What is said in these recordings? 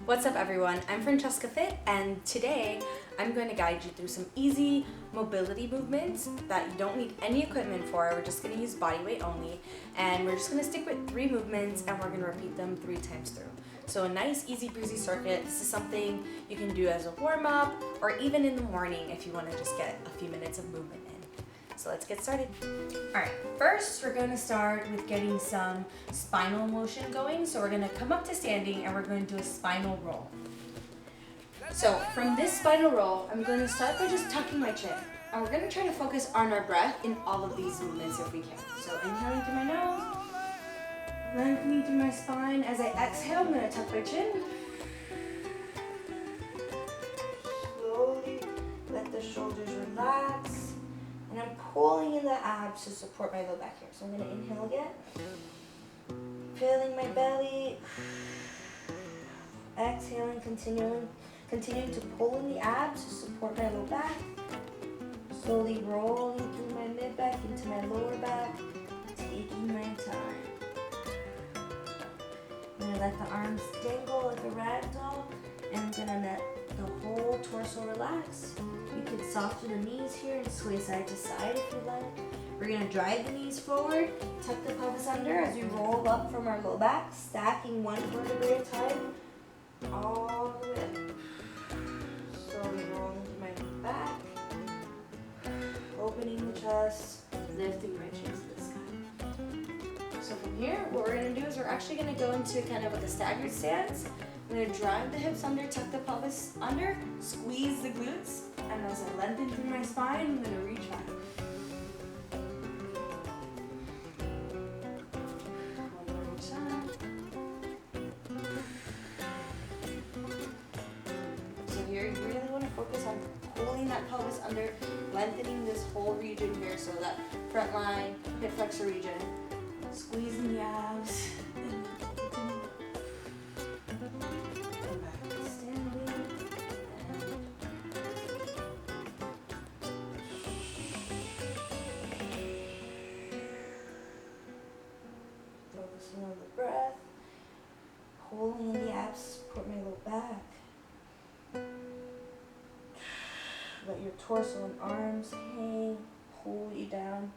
What's up everyone, I'm FrancheskaFit and today I'm going to guide you through some easy mobility movements that you don't need any equipment for. We're just going to use body weight only, and we're just going to stick with 3 movements and we're going to repeat them 3 times through. So a nice easy breezy circuit. This is something you can do as a warm-up or even in the morning if you want to just get a few minutes of movement in. So let's get started. Alright, first we're going to start with getting some spinal motion going. So we're going to come up to standing and we're going to do a spinal roll. So from this spinal roll, I'm going to start by just tucking my chin. And we're going to try to focus on our breath in all of these movements if we can. So inhaling through my nose, lengthening through my spine. As I exhale, I'm going to tuck my chin. Slowly let the shoulders relax. And I'm pulling in the abs to support my low back here. So I'm going to inhale again. Filling my belly. Exhaling, continuing to pull in the abs to support my low back. Slowly rolling through my mid back into my lower back. Taking my time. I'm going to let the arms dangle like a rag doll. And I'm going to let the whole torso relax. You can soften the knees here and sway side to side if you like. We're going to drive the knees forward, tuck the pelvis under as we roll up from our low back, stacking one vertebrae at a time, all the way up. Slowly rolling to my back, opening the chest, lifting my chin to the sky. So from here, what we're going to do is we're actually going to go into kind of like a staggered stance. I'm going to drive the hips under, tuck the pelvis under, squeeze the glutes, and as I lengthen through my spine, I'm going to reach back. One more time. So here you really want to focus on pulling that pelvis under, lengthening this whole region here, so that front line, hip flexor region, squeezing the abs. Focusing on the breath, pulling in the abs, support my low back. Let your torso and arms hang, pull you down.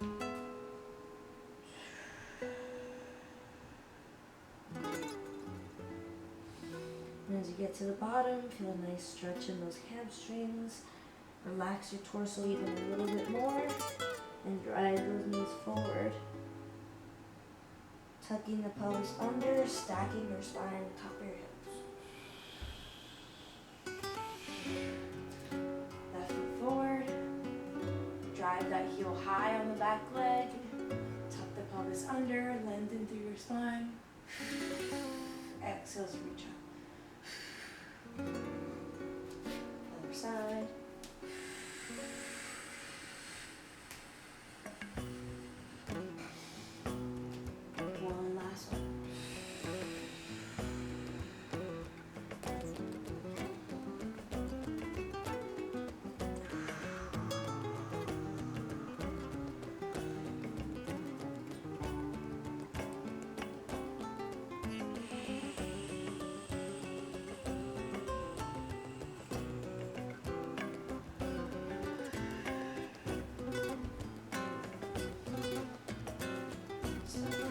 And as you get to the bottom, feel a nice stretch in those hamstrings. Relax your torso even a little bit more and drive those knees forward. Tucking the pelvis under, stacking your spine, top of your hips. Left foot forward. Drive that heel high on the back leg. Tuck the pelvis under, lengthen through your spine. Exhale to reach up. Other side.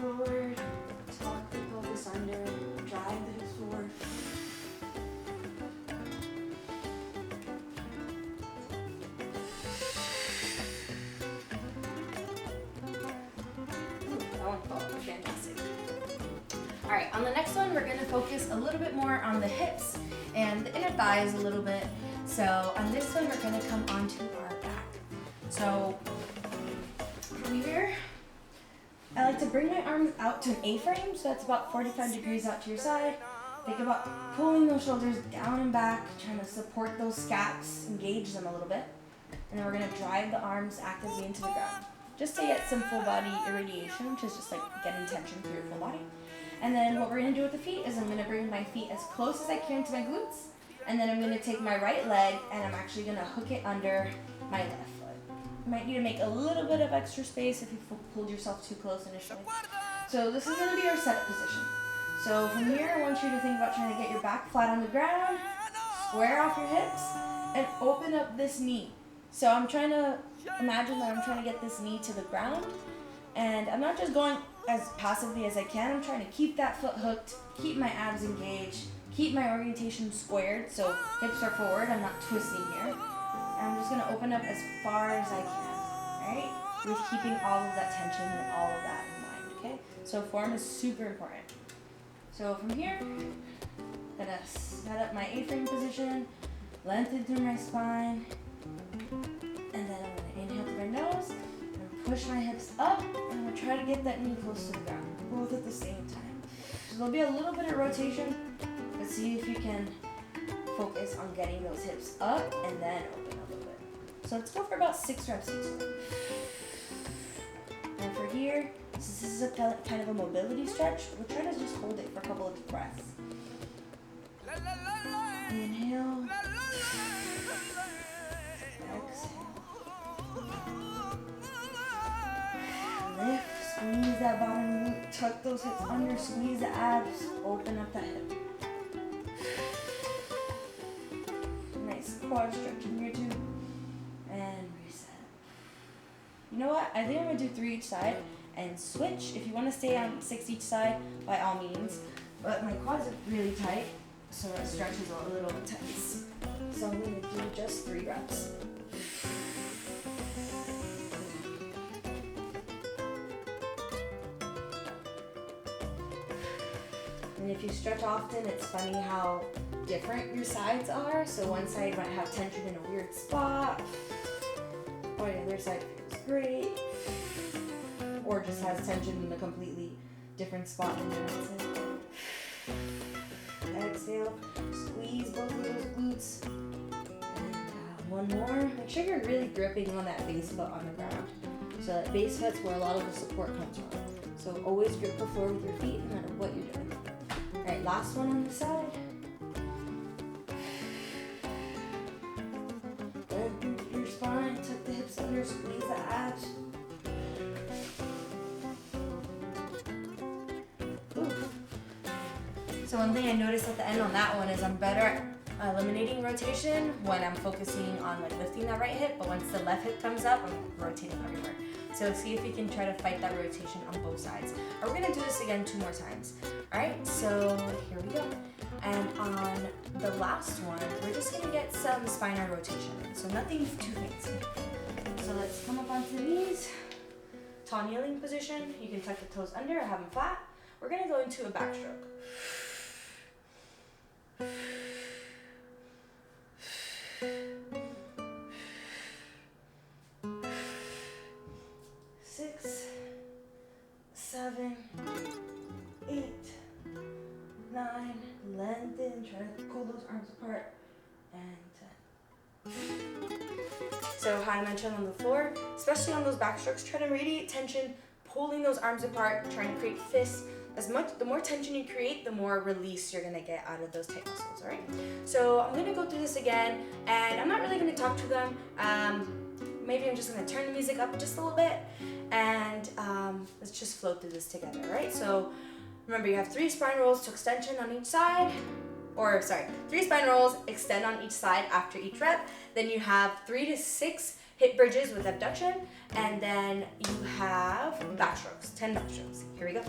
Forward, tuck the pelvis under, drive the hips forward. That one felt fantastic. Alright, on the next one, we're going to focus a little bit more on the hips and the inner thighs a little bit. So on this one, we're going to come onto our back. So from here, I like to bring my arms out to an A-frame, so that's about 45 degrees out to your side. Think about pulling those shoulders down and back, trying to support those scaps, engage them a little bit. And then we're going to drive the arms actively into the ground, just to get some full body irradiation, which is just like getting tension through your full body. And then what we're going to do with the feet is I'm going to bring my feet as close as I can to my glutes, and then I'm going to take my right leg and I'm actually going to hook it under my left foot. You might need to make a little bit of extra space if you pulled yourself too close initially. So this is going to be our setup position. So from here, I want you to think about trying to get your back flat on the ground, square off your hips, and open up this knee. So I'm trying to imagine that I'm trying to get this knee to the ground, and I'm not just going as passively as I can. I'm trying to keep that foot hooked, keep my abs engaged, keep my orientation squared, so hips are forward, I'm not twisting here. And I'm just gonna open up as far as I can, alright? With keeping all of that tension and all of that in mind, okay? So form is super important. So from here, I'm gonna set up my A-frame position, lengthen through my spine, and then I'm gonna inhale through my nose, and push my hips up, and I'm gonna try to get that knee close to the ground, both at the same time. So there'll be a little bit of rotation, but see if you can focus on getting those hips up and then open a little bit. So let's go for about 6 reps each. And for here, since this is a kind of a mobility stretch, we'll try to just hold it for a couple of breaths. Inhale. Exhale. Lift, squeeze that bottom glute, tuck those hips under, squeeze the abs, open up that hip. Nice quad stretch in here too. And reset. You know what? I think I'm gonna do 3 each side and switch. If you want to stay on 6 each side, by all means. But my quads are really tight, so that stretch is a little intense. So I'm gonna do just 3 reps. And if you stretch often, it's funny how different your sides are. So one side might have tension in a weird spot, or the other side feels great, or just has tension in a completely different spot than the other side. Exhale, squeeze both of those glutes. And one more. Make sure you're really gripping on that base foot on the ground. So that base foot's where a lot of the support comes from. So always grip the floor with your feet no matter what you're doing. Alright, last one on the side. Lengthen through your spine, tuck the hips under, squeeze the abs. Ooh. So one thing I noticed at the end on that one is I'm better at eliminating rotation when I'm focusing on like lifting that right hip, but once the left hip comes up, I'm rotating everywhere. So see if you can try to fight that rotation on both sides. And we're gonna do this again 2 more times. All right, so here we go. And on the last one, we're just gonna get some spinal rotation. So nothing too fancy. So let's come up onto the knees. Tall kneeling position. You can tuck the toes under or have them flat. We're gonna go into a backstroke. 6, 7, 8, 9, lengthen, try to pull those arms apart, and 10. So how I mentioned on the floor, especially on those backstrokes, try to radiate tension, pulling those arms apart, trying to create fists. The more tension you create, the more release you're gonna get out of those tight muscles, all right? So I'm gonna go through this again, and I'm not really gonna talk to them. Maybe I'm just gonna turn the music up just a little bit, and let's just flow through this together, all right? So remember, you have 3 spine rolls to extension on each side, 3 spine rolls, extend on each side after each rep. Then you have 3 to 6 hip bridges with abduction, and then you have backstrokes, 10 backstrokes. Here we go.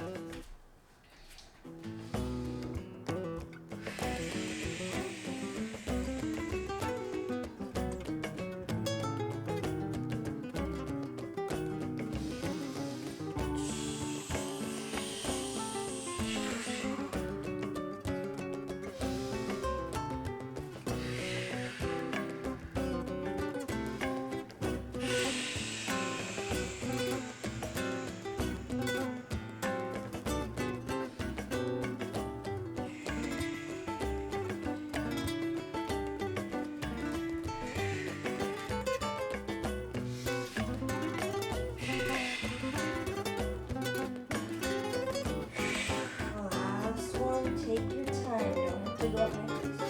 Take your time, you don't have to go up like this.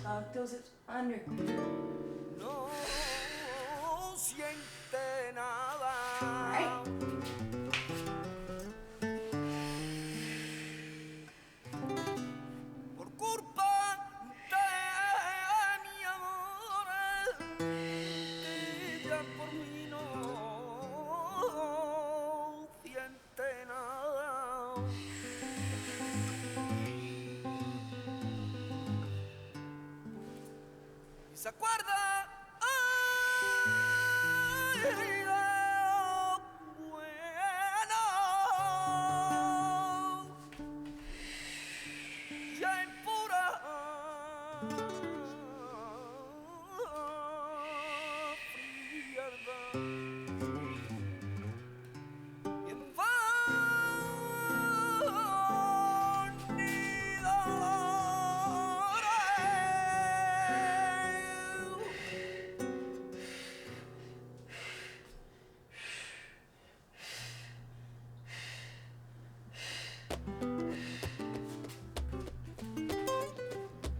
Tuck those hips under. No siente Alright. ¿Se acuerda? Ay, bueno, ya en pura frialdad y en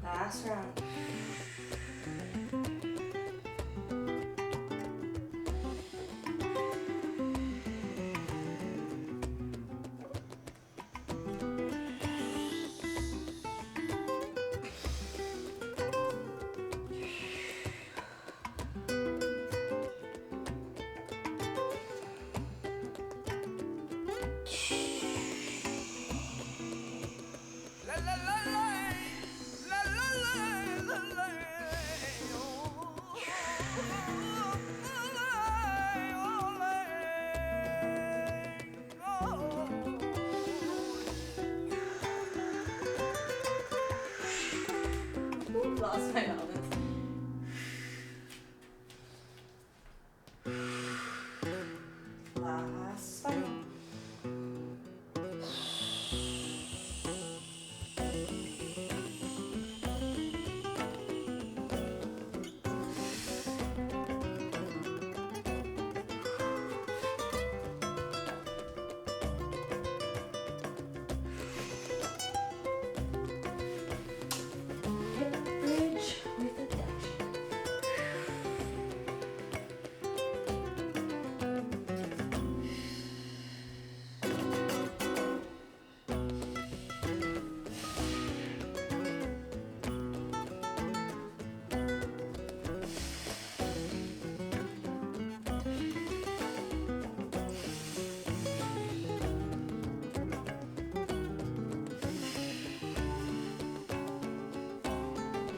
Last round. Lost my balance. Last one.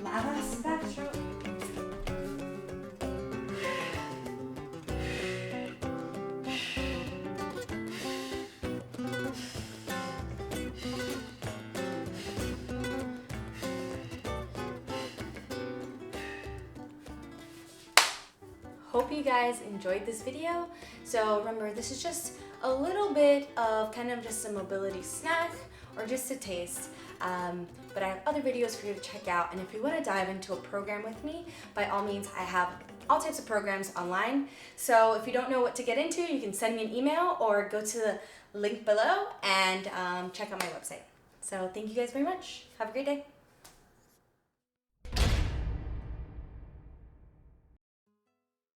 Last back stroke. Hope you guys enjoyed this video. So remember, this is just a little bit of kind of just a mobility snack or just a taste. But I have other videos for you to check out, and if you want to dive into a program with me, by all means, I have all types of programs online. So if you don't know what to get into, you can send me an email or go to the link below and check out my website. So thank you guys very much. Have a great day.